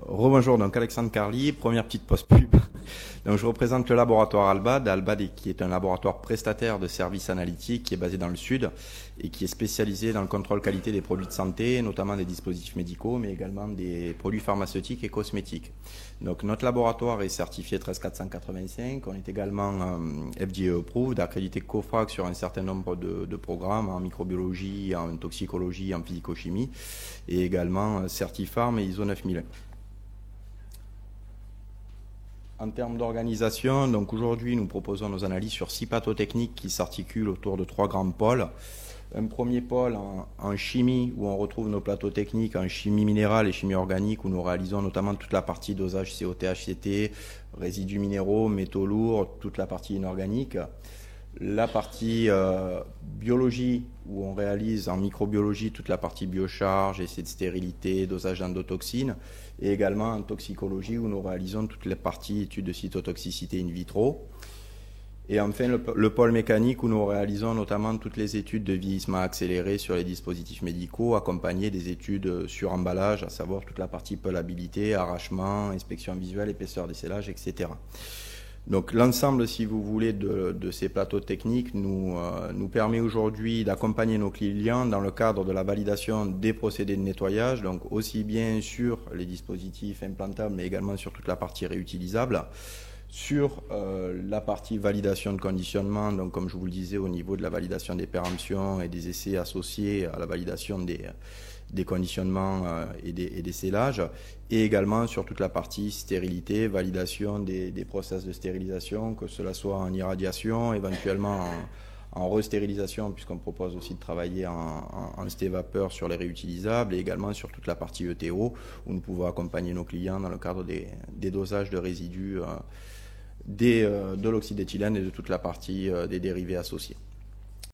Rebonjour, donc Alexandre Carly, première petite post pub. Donc je représente le laboratoire Albad. Albad qui est un laboratoire prestataire de services analytiques qui est basé dans le sud et qui est spécialisé dans le contrôle qualité des produits de santé, notamment des dispositifs médicaux, mais également des produits pharmaceutiques et cosmétiques. Donc notre laboratoire est certifié 13485. On est également FDA approved, accrédité COFRAC sur un certain nombre de programmes en microbiologie, en toxicologie, en physico-chimie et également Certifarm et ISO 9000. En termes d'organisation, donc aujourd'hui nous proposons nos analyses sur 6 plateaux techniques qui s'articulent autour de 3 grands pôles. Un premier pôle en chimie où on retrouve nos plateaux techniques en chimie minérale et chimie organique où nous réalisons notamment toute la partie dosage COT-HCT, résidus minéraux, métaux lourds, toute la partie inorganique. La partie biologie où on réalise en microbiologie toute la partie biocharge, essais de stérilité, dosage d'endotoxines et également en toxicologie où nous réalisons toutes les parties études de cytotoxicité in vitro. Et enfin le pôle mécanique où nous réalisons notamment toutes les études de vieillissement accéléré sur les dispositifs médicaux accompagnées des études sur emballage, à savoir toute la partie pelabilité, arrachement, inspection visuelle, épaisseur des scellages, etc. Donc l'ensemble, si vous voulez, de ces plateaux techniques nous permet aujourd'hui d'accompagner nos clients dans le cadre de la validation des procédés de nettoyage, donc aussi bien sur les dispositifs implantables, mais également sur toute la partie réutilisable, sur la partie validation de conditionnement, donc comme je vous le disais, au niveau de la validation des péremptions et des essais associés à la validation des conditionnements et des sellages, et également sur toute la partie stérilité, validation des process de stérilisation, que cela soit en irradiation, éventuellement en restérilisation, puisqu'on propose aussi de travailler en ST-vapeur sur les réutilisables, et également sur toute la partie ETO, où nous pouvons accompagner nos clients dans le cadre des dosages de résidus de l'oxyde d'éthylène et de toute la partie des dérivés associés.